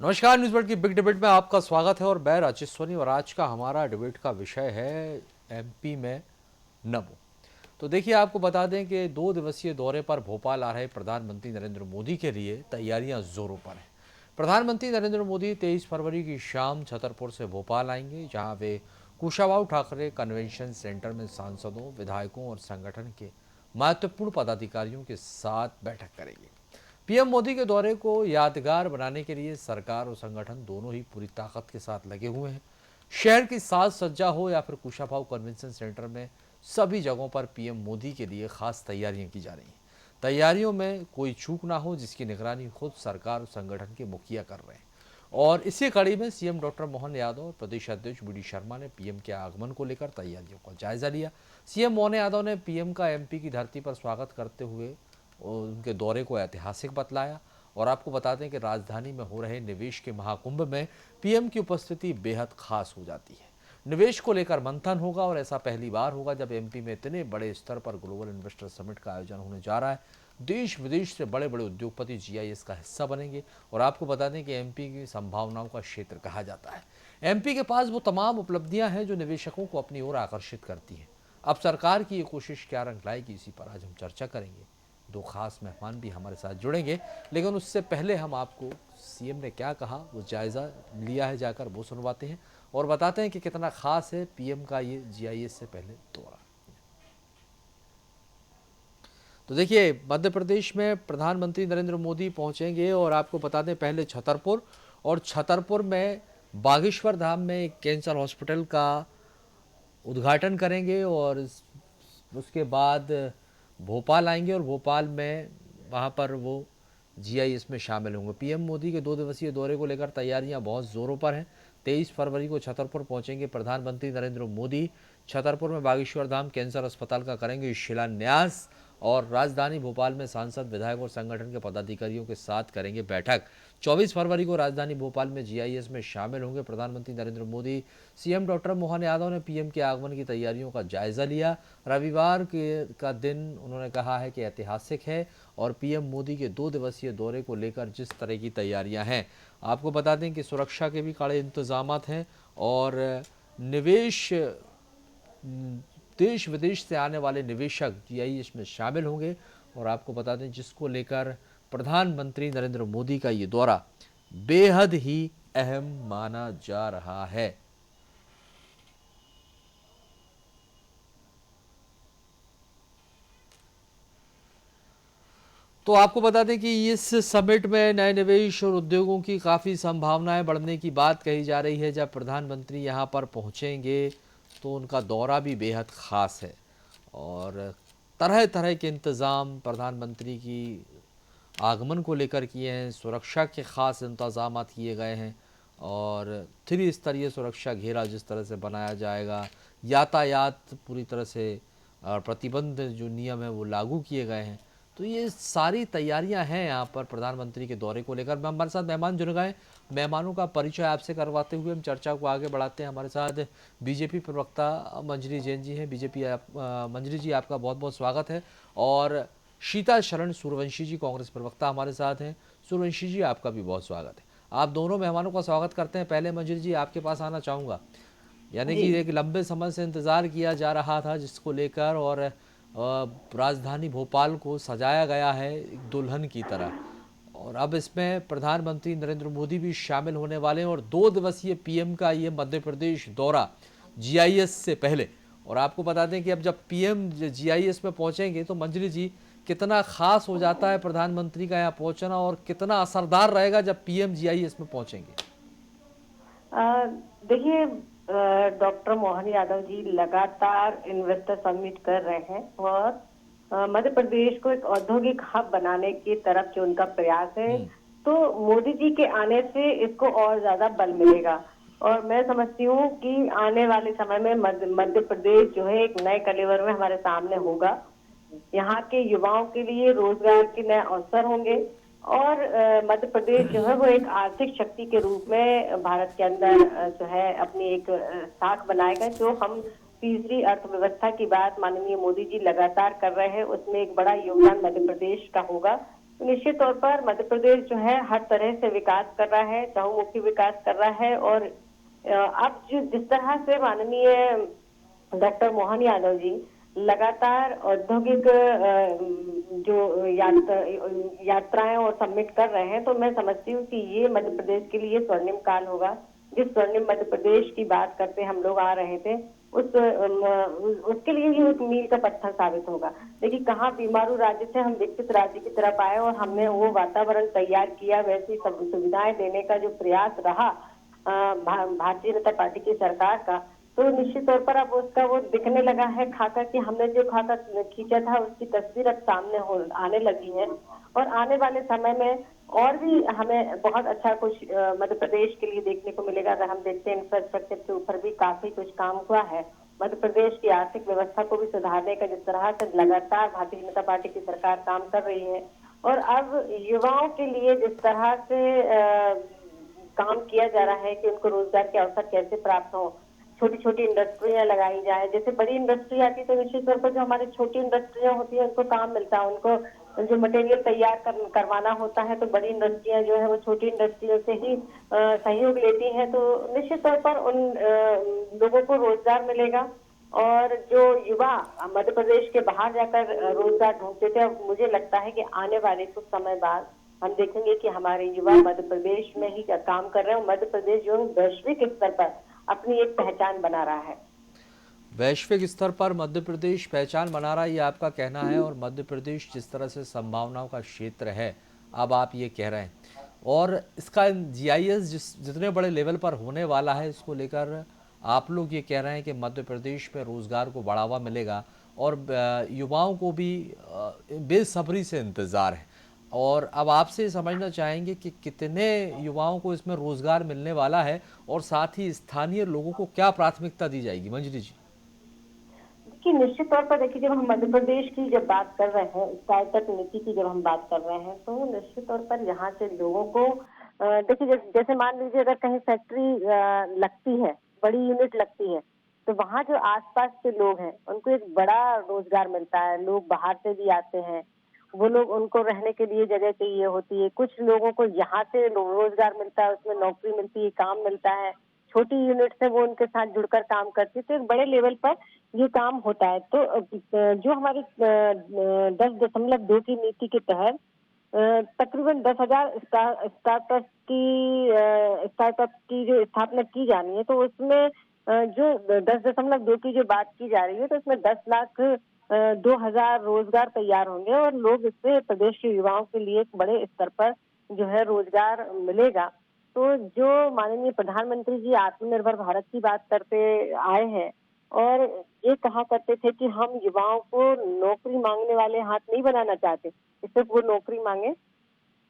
नमस्कार, news world की big debate में आपका स्वागत है और मैं राजेश सोनी। और आज का हमारा डिबेट का विषय है एमपी में नमो। तो देखिए, आपको बता दें कि 2 दिवसीय दौरे पर भोपाल आ रहे प्रधानमंत्री नरेंद्र मोदी के लिए तैयारियां जोरों पर हैं। प्रधानमंत्री नरेंद्र मोदी 23 फरवरी की शाम छतरपुर से भोपाल आएंगे, जहां वे कुशाभाऊ ठाकरे कन्वेंशन सेंटर में सांसदों, विधायकों और संगठन के महत्वपूर्ण पदाधिकारियों के साथ बैठक करेंगे। पीएम मोदी के दौरे को यादगार बनाने के लिए सरकार और संगठन दोनों ही पूरी ताकत के साथ लगे हुए हैं। शहर की साज सज्जा हो या फिर कुशाभाऊ कन्वेंशन सेंटर में, सभी जगहों पर पीएम मोदी के लिए खास तैयारियां की जा रही हैं। तैयारियों में कोई चूक ना हो, जिसकी निगरानी खुद सरकार और संगठन के मुखिया कर रहे हैं। और इसी कड़ी में सीएम डॉक्टर मोहन यादव और प्रदेश अध्यक्ष बी डी शर्मा ने पीएम के आगमन को लेकर तैयारियों का जायजा लिया। सीएम मोहन यादव ने पीएम का एमपी की धरती पर स्वागत करते हुए और उनके दौरे को ऐतिहासिक बतलाया। और आपको बता दें कि राजधानी में हो रहे निवेश के महाकुंभ में पीएम की उपस्थिति बेहद खास हो जाती है। निवेश को लेकर मंथन होगा और ऐसा पहली बार होगा जब एमपी में इतने बड़े स्तर पर ग्लोबल इन्वेस्टर समिट का आयोजन होने जा रहा है। देश विदेश से बड़े बड़े उद्योगपति जीआईएस का हिस्सा बनेंगे। और आपको बता दें कि एमपी की संभावनाओं का क्षेत्र कहा जाता है। एमपी के पास वो तमाम उपलब्धियां हैं जो निवेशकों को अपनी ओर आकर्षित करती हैं। अब सरकार की ये कोशिश क्या रंग लाएगी, इसी पर आज हम चर्चा करेंगे। दो खास मेहमान भी हमारे साथ जुड़ेंगे, लेकिन उससे पहले हम आपको सीएम ने क्या कहा, वो जायज़ा लिया है जाकर, वो सुनवाते हैं और बताते हैं कि कितना खास है पीएम का ये जीआईएस से पहले दौरा। तो देखिए, मध्य प्रदेश में प्रधानमंत्री नरेंद्र मोदी पहुंचेंगे और आपको बता दें पहले छतरपुर, और छतरपुर में बागेश्वर धाम में एक कैंसर हॉस्पिटल का उद्घाटन करेंगे। और उसके बाद भोपाल आएंगे और भोपाल में वहाँ पर वो जीआईएस में शामिल होंगे। पीएम मोदी के 2 दिवसीय दौरे को लेकर तैयारियां बहुत ज़ोरों पर हैं। 23 फरवरी को छतरपुर पहुंचेंगे प्रधानमंत्री नरेंद्र मोदी। छतरपुर में बागेश्वर धाम कैंसर अस्पताल का करेंगे शिलान्यास। और राजधानी भोपाल में सांसद, विधायक और संगठन के पदाधिकारियों के साथ करेंगे बैठक। 24 फरवरी को राजधानी भोपाल में जीआईएस में शामिल होंगे प्रधानमंत्री नरेंद्र मोदी। सीएम डॉक्टर मोहन यादव ने पीएम के आगमन की तैयारियों का जायजा लिया। रविवार का दिन उन्होंने कहा है कि ऐतिहासिक है और पीएम मोदी के 2 दिवसीय दौरे को लेकर जिस तरह की तैयारियां हैं, आपको बता दें कि सुरक्षा के भी कड़े इंतजामात हैं। और निवेश, देश विदेश से आने वाले निवेशक जीआईएस में शामिल होंगे। और आपको बता दें, जिसको लेकर प्रधानमंत्री नरेंद्र मोदी का ये दौरा बेहद ही अहम माना जा रहा है। तो आपको बता दें कि इस समिट में नए निवेश और उद्योगों की काफ़ी संभावनाएं बढ़ने की बात कही जा रही है। जब प्रधानमंत्री यहां पर पहुंचेंगे तो उनका दौरा भी बेहद ख़ास है। और तरह तरह के इंतज़ाम प्रधानमंत्री की आगमन को लेकर किए हैं। सुरक्षा के ख़ास इंतज़ाम किए गए हैं और 3 स्तरीय सुरक्षा घेरा जिस तरह से बनाया जाएगा, यातायात पूरी तरह से प्रतिबंध जो नियम है वो लागू किए गए हैं। तो ये सारी तैयारियां हैं यहाँ पर प्रधानमंत्री के दौरे को लेकर। हमारे साथ मेहमान जुड़ गए। मेहमानों का परिचय आपसे करवाते हुए हम चर्चा को आगे बढ़ाते हैं। हमारे साथ बीजेपी प्रवक्ता मंजरी जैन जी हैं। मंजरी जी, आपका बहुत बहुत स्वागत है। और शीता शरण सूर्यवंशी जी, कांग्रेस प्रवक्ता हमारे साथ हैं। सूर्यवंशी जी, आपका भी बहुत स्वागत है। आप दोनों मेहमानों का स्वागत करते हैं। पहले मंजरी जी, आपके पास आना चाहूँगा। यानी कि एक लंबे समय से इंतज़ार किया जा रहा था जिसको लेकर, और राजधानी भोपाल को सजाया गया है एक दुल्हन की तरह। और अब इसमें प्रधानमंत्री नरेंद्र मोदी भी शामिल होने वाले हैं। और 2 दिवसीय पीएम का ये मध्य प्रदेश दौरा जीआईएस से पहले। और आपको बता दें कि अब जब पीएम जीआईएस में पहुंचेंगे तो मंजरी जी, कितना खास हो जाता है प्रधानमंत्री का यहाँ पहुंचना, और कितना असरदार रहेगा जब पीएम जीआईएस में पहुंचेंगे? देखिए, डॉक्टर मोहन यादव जी लगातार इन्वेस्टर समिट कर रहे हैं और मध्य प्रदेश को एक औद्योगिक हब बनाने की तरफ जो उनका प्रयास है, तो मोदी जी के आने से इसको और ज्यादा बल मिलेगा। और मैं समझती हूँ कि आने वाले समय में मध्य प्रदेश जो है एक नए कलेवर में हमारे सामने होगा। यहाँ के युवाओं के लिए रोजगार के नए अवसर होंगे और मध्य प्रदेश जो है वो एक आर्थिक शक्ति के रूप में भारत के अंदर जो है अपनी एक साख बनाएगा। जो हम तीसरी अर्थव्यवस्था की बात माननीय मोदी जी लगातार कर रहे हैं, उसमें एक बड़ा योगदान मध्य प्रदेश का होगा। तो निश्चित तौर पर मध्य प्रदेश जो है हर तरह से विकास कर रहा है, चहुमुखी विकास कर रहा है। और अब जिस तरह से माननीय डॉक्टर मोहन यादव जी लगातार औद्योगिक जो यात्राएं और सबमिट कर रहे हैं, तो मैं समझती हूँ कि ये मध्य प्रदेश के लिए स्वर्णिम काल होगा। जिस स्वर्णिम मध्य प्रदेश की बात करते हम लोग आ रहे थे, उसके लिए ये एक मील का पत्थर साबित होगा। देखिए, कहाँ बीमारू राज्य से हम विकसित राज्य की तरफ आए और हमने वो वातावरण तैयार किया, वैसी सब सुविधाएं देने का जो प्रयास रहा भारतीय जनता पार्टी की सरकार का, तो निश्चित तौर पर अब उसका वो दिखने लगा है खाका, कि हमने जो खाका खींचा था उसकी तस्वीर अब सामने आने लगी है। और आने वाले समय में और भी हमें बहुत अच्छा कुछ मध्य प्रदेश के लिए देखने को मिलेगा। अगर हम देखते हैं इंफ्रास्ट्रक्चर के ऊपर भी काफी कुछ काम हुआ है। मध्य प्रदेश की आर्थिक व्यवस्था को भी सुधारने का जिस तरह से लगातार भारतीय जनता पार्टी की सरकार काम कर रही है, और अब युवाओं के लिए जिस तरह से काम किया जा रहा है कि उनको रोजगार के अवसर कैसे प्राप्त हो, छोटी छोटी इंडस्ट्रियां लगाई जाए। जैसे बड़ी इंडस्ट्री आती है तो निश्चित तौर पर जो हमारी छोटी इंडस्ट्रियां होती है उनको काम मिलता है, उनको जो मटेरियल तैयार करवाना होता है, तो बड़ी इंडस्ट्रियां जो है वो छोटी इंडस्ट्रियों से ही सहयोग लेती हैं। तो निश्चित तौर पर उन लोगों को रोजगार मिलेगा। और जो युवा मध्य प्रदेश के बाहर जाकर रोजगार ढूंढते थे, अब मुझे लगता है कि आने वाले कुछ समय बाद हम देखेंगे कि हमारे युवा मध्य प्रदेश में ही काम कर रहे हैं। मध्य प्रदेश जो वैश्विक स्तर पर अपनी एक पहचान बना रहा है। वैश्विक स्तर पर मध्य प्रदेश पहचान बना रहा है, ये आपका कहना है। और मध्य प्रदेश जिस तरह से संभावनाओं का क्षेत्र है, अब आप ये कह रहे हैं, और इसका जीआईएस जितने बड़े लेवल पर होने वाला है, इसको लेकर आप लोग ये कह रहे हैं कि मध्य प्रदेश में रोज़गार को बढ़ावा मिलेगा और युवाओं को भी बेसब्री से इंतज़ार है। और अब आपसे समझना चाहेंगे कि कितने युवाओं को इसमें रोज़गार मिलने वाला है और साथ ही स्थानीय लोगों को क्या प्राथमिकता दी जाएगी। मंजरी जी। कि निश्चित तौर पर देखिए, जब हम मध्य प्रदेश की जब बात कर रहे हैं, स्टार्टअप नीति की जब हम बात कर रहे हैं, तो निश्चित तौर पर यहाँ से लोगों को देखिए, जैसे मान लीजिए अगर कहीं फैक्ट्री लगती है, बड़ी यूनिट लगती है, तो वहाँ जो आसपास के लोग हैं उनको एक बड़ा रोजगार मिलता है। लोग बाहर से भी आते हैं, वो लोग, उनको रहने के लिए जगह चाहिए होती है। कुछ लोगों को यहाँ से रोजगार मिलता है, उसमें नौकरी मिलती है, काम मिलता है। छोटी यूनिट से वो उनके साथ जुड़कर काम करती है, तो एक बड़े लेवल पर ये काम होता है। तो जो हमारी 10.2 की नीति के तहत तकरीबन 10,000 स्टार्टअप की जो स्थापना की जानी है, तो उसमें जो 10.2 की जो बात की जा रही है, तो इसमें 10,02,000 रोजगार तैयार होंगे और लोग इससे प्रदेश के युवाओं के लिए एक बड़े स्तर पर जो है रोजगार मिलेगा। तो जो माननीय प्रधानमंत्री जी आत्मनिर्भर भारत की बात करते आए हैं, और ये कहा करते थे कि हम युवाओं को नौकरी मांगने वाले हाथ नहीं बनाना चाहते, सिर्फ वो नौकरी मांगे,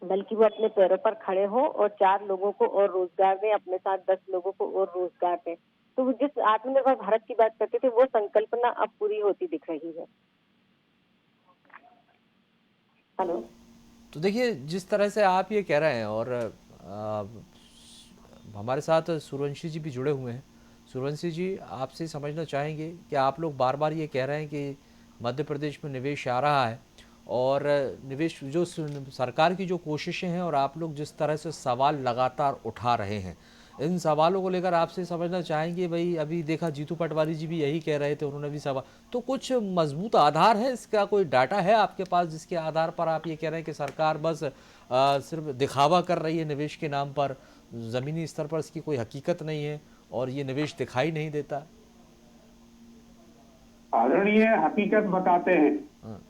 बल्कि वो अपने पैरों पर खड़े हो और 4 लोगों को और रोजगार दें, अपने साथ 10 लोगों को और रोजगार दें। तो वो जिस आत्मनिर्भर भारत की बात करते थे, वो संकल्पना अब पूरी होती दिख रही है। हेलो। तो देखिए, जिस तरह से आप ये कह रहे हैं, और हमारे साथ सूर्यवंशी जी भी जुड़े हुए हैं। सूर्यवंशी जी, आपसे समझना चाहेंगे कि आप लोग बार बार ये कह रहे हैं कि मध्य प्रदेश में निवेश आ रहा है, और निवेश जो सरकार की जो कोशिशें हैं, और आप लोग जिस तरह से सवाल लगातार उठा रहे हैं, इन सवालों को लेकर आपसे समझना चाहेंगे। भाई, अभी देखा जीतू पटवारी जी भी यही कह रहे थे, उन्होंने भी सवाल, तो कुछ मजबूत आधार है इसका? कोई डाटा है आपके पास जिसके आधार पर आप ये कह रहे हैं कि सरकार बस सिर्फ दिखावा कर रही है निवेश के नाम पर, ज़मीनी स्तर पर इसकी कोई हकीकत नहीं है और ये निवेश दिखाई नहीं देता? आदरणीय, हकीकत बताते हैं। हाँ।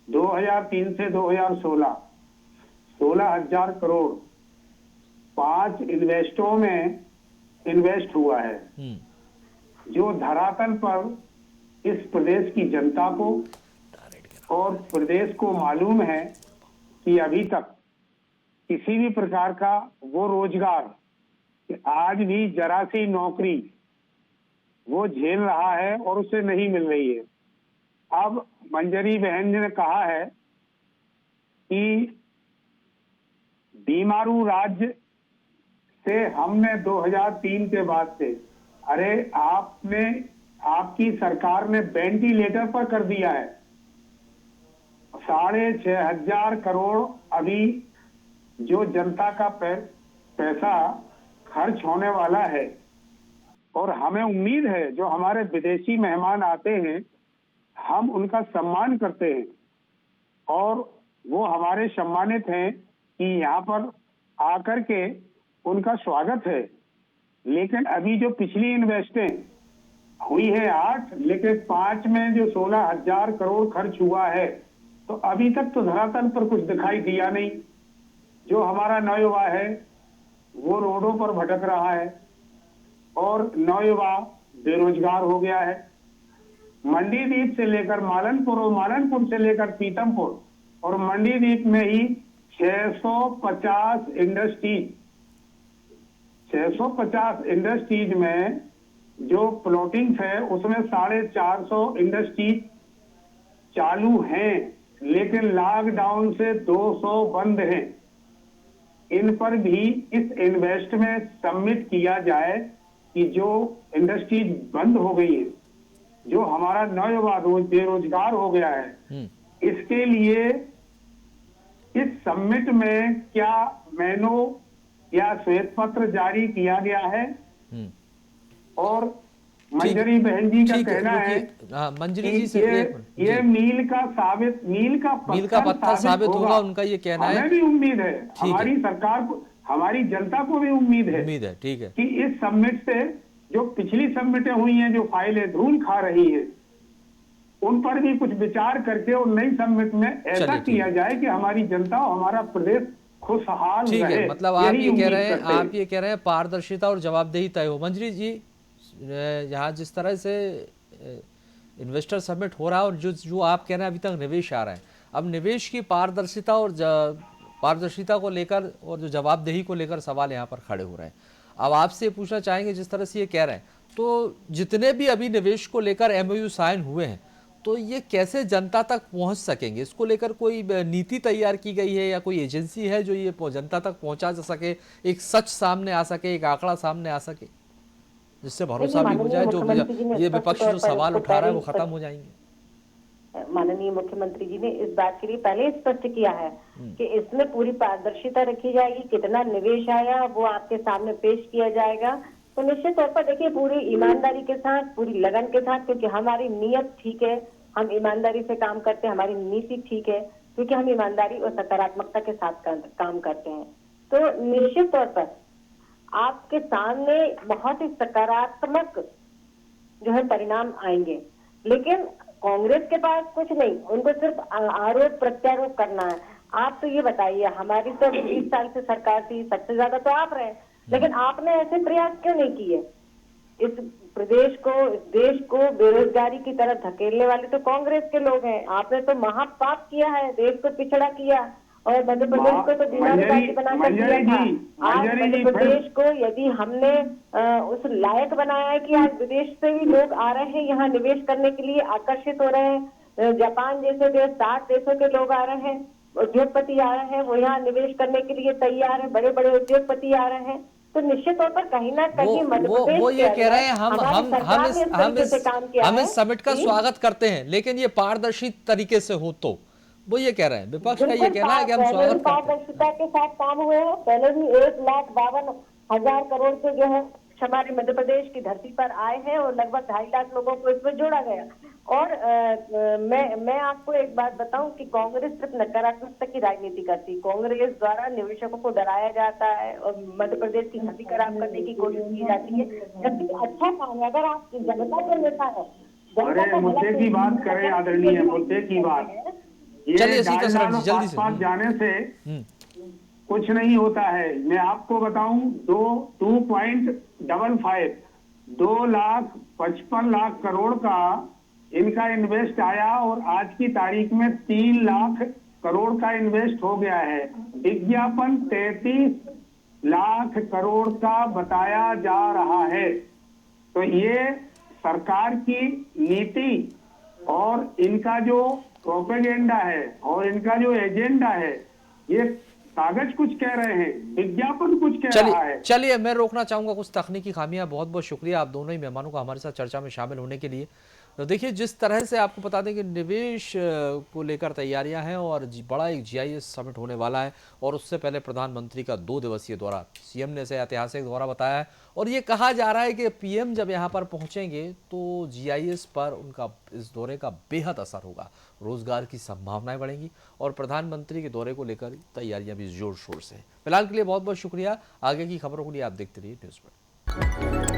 2003 से 2016 16,000 करोड़ 5 इन्वेस्टरों में इन्वेस्ट हुआ है, जो धरातल पर इस प्रदेश की जनता को और प्रदेश को मालूम है कि अभी तक किसी भी प्रकार का वो रोजगार, आज भी जरा सी नौकरी वो झेल रहा है और उसे नहीं मिल रही है। अब मंजरी बहन ने कहा है कि बीमारू राज्य से हमने 2003 के बाद से, अरे आपने, आपकी सरकार ने वेंटिलेटर पर कर दिया है। 6,500 करोड़ अभी जो जनता का पैसा खर्च होने वाला है, और हमें उम्मीद है जो हमारे विदेशी मेहमान आते हैं हम उनका सम्मान करते हैं और वो हमारे सम्मानित हैं कि यहाँ पर आकर के उनका स्वागत है। लेकिन अभी जो पिछली इन्वेस्टें हुई है 8, लेकिन 5 में जो 16,000 करोड़ खर्च हुआ है, तो अभी तक तो धरातल पर कुछ दिखाई दिया नहीं। जो हमारा नौयुवा है वो रोडों पर भटक रहा है और नौयुवा बेरोजगार हो गया है। मंडीदीप से लेकर मालनपुर और मालनपुर से लेकर पीतमपुर और मंडीदीप में ही 650 इंडस्ट्रीज में जो प्लॉटिंग है उसमें 450 इंडस्ट्रीज चालू हैं, लेकिन लॉकडाउन से 200 बंद हैं। इन पर भी इस इन्वेस्ट में सबमिट किया जाए कि जो इंडस्ट्रीज बंद हो गई है, जो हमारा नौयुवा बेरोजगार हो गया है, इसके लिए इस समिट में क्या मेनो या श्वेत पत्र जारी किया गया है। और मंजरी बहन जी का कहना है मंजरी जी से ये मील का पत्थर साबित होगा, उनका ये कहना है। हमें भी उम्मीद है, हमारी सरकार को, हमारी जनता को भी उम्मीद है, ठीक है कि इस समिट से जो पिछली समिटें हुई हैं जो फाइलें धूल खा रही हैं उन पर भी कुछ विचार करके और नई समिट में ऐसा किया जाए कि हमारी जनता और हमारा प्रदेश खुशहाल रहे। ठीक है, मतलब आप ये कह रहे हैं पारदर्शिता और जवाबदेही तय हो। मंजरी जी, यहाँ जिस तरह से इन्वेस्टर समिट हो रहा है और जो आप कह रहे हैं अभी तक निवेश आ रहा है, अब निवेश की पारदर्शिता और पारदर्शिता को लेकर और जो जवाबदेही को लेकर सवाल यहाँ पर खड़े हो रहे हैं। अब आपसे पूछना चाहेंगे, जिस तरह से ये कह रहे हैं, तो जितने भी अभी निवेश को लेकर एमओयू साइन हुए हैं, तो ये कैसे जनता तक पहुंच सकेंगे? इसको लेकर कोई नीति तैयार की गई है या कोई एजेंसी है जो ये जनता तक पहुंचा जा सके, एक सच सामने आ सके, एक आंकड़ा सामने आ सके, जिससे भरोसा भी हो जाए, जो ये विपक्ष जो सवाल उठा रहा है वो खत्म हो जाएंगे? माननीय मुख्यमंत्री जी ने इस बात के लिए पहले स्पष्ट किया है कि इसमें पूरी पारदर्शिता रखी जाएगी, कितना निवेश आया वो आपके सामने पेश किया जाएगा। तो निश्चित तौर पर देखिए, पूरी ईमानदारी के साथ, पूरी लगन के साथ, क्योंकि हमारी नीयत ठीक है, हम ईमानदारी से काम करते हैं, हमारी नीति ठीक है, क्योंकि हम ईमानदारी और सकारात्मकता के साथ काम करते हैं। तो निश्चित तौर पर आपके सामने बहुत ही सकारात्मक जो है परिणाम आएंगे। लेकिन कांग्रेस के पास कुछ नहीं, उनको सिर्फ आरोप प्रत्यारोप करना है। आप तो ये बताइए, हमारी तो 20 साल से सरकार थी, सबसे ज्यादा तो आप रहे, लेकिन आपने ऐसे प्रयास क्यों नहीं किए? इस प्रदेश को, इस देश को बेरोजगारी की तरफ धकेलने वाले तो कांग्रेस के लोग हैं। आपने तो महापाप किया है, देश को पिछड़ा किया और मध्य प्रदेश को तो बिना राज्य बनाकर दिया था। आज मध्य प्रदेश को यदि हमने उस लायक बनाया है कि आज विदेश से भी लोग आ रहे हैं, यहाँ निवेश करने के लिए आकर्षित हो रहे हैं। जापान जैसे देश, 60 देशों के लोग आ रहे हैं, उद्योगपति आ रहे हैं, वो यहाँ निवेश करने के लिए तैयार है, बड़े बड़े उद्योगपति आ रहे हैं। तो निश्चित तौर पर कहीं ना कहीं मध्य प्रदेश वो ये कह रहे हैं हम इस समिट का स्वागत करते हैं, लेकिन ये पारदर्शी तरीके से हो तो वो ये कह रहे हैं, विपक्ष का ये कहना है कि हम स्वागत करते हैं। पारदर्शिता के साथ काम हुए हैं। पहले भी 1,52,000 करोड़ के जो है हमारे मध्य प्रदेश की धरती पर आए हैं और लगभग 2.5 लाख लोगों को इसमें जोड़ा गया। और मैं आपको एक बात बताऊं कि कांग्रेस सिर्फ नकारात्मकता की राजनीति करती। कांग्रेस द्वारा निवेशकों को डराया जाता है और मध्य प्रदेश की छवि खराब करने की कोशिश की जाती है, जबकि अच्छा काम है। अगर आप जनता को नेता है, मुद्दे की बात करें, आदरणीय मुद्दे की बात, चलिए जल्दी से जाने से कुछ नहीं होता है। मैं आपको बताऊं, 2,55,00,000 करोड़ का इनका इन्वेस्ट आया और आज की तारीख में 3 लाख करोड़ का इन्वेस्ट हो गया है। विज्ञापन 33 लाख करोड़ का बताया जा रहा है। तो ये सरकार की नीति और इनका जो प्रोपेगेंडा है और इनका जो एजेंडा है, ये कागज कुछ कह रहे हैं, विज्ञापन कुछ कह रहा है। चलिए मैं रोकना चाहूंगा कुछ तकनीकी खामियां। बहुत बहुत शुक्रिया आप दोनों ही मेहमानों का हमारे साथ चर्चा में शामिल होने के लिए। तो देखिए, जिस तरह से आपको बता दें कि निवेश को लेकर तैयारियां हैं और बड़ा एक जीआईएस समिट होने वाला है, और उससे पहले प्रधानमंत्री का 2 दिवसीय दौरा, सीएम ने इसे ऐतिहासिक दौरा बताया है। और ये कहा जा रहा है कि पीएम जब यहां पर पहुंचेंगे तो जीआईएस पर उनका इस दौरे का बेहद असर होगा, रोजगार की संभावनाएं बढ़ेंगी और प्रधानमंत्री के दौरे को लेकर तैयारियां भी जोर शोर से हैं। फिलहाल के लिए बहुत बहुत शुक्रिया। आगे की खबरों के लिए आप देखते रहिए न्यूज़ में।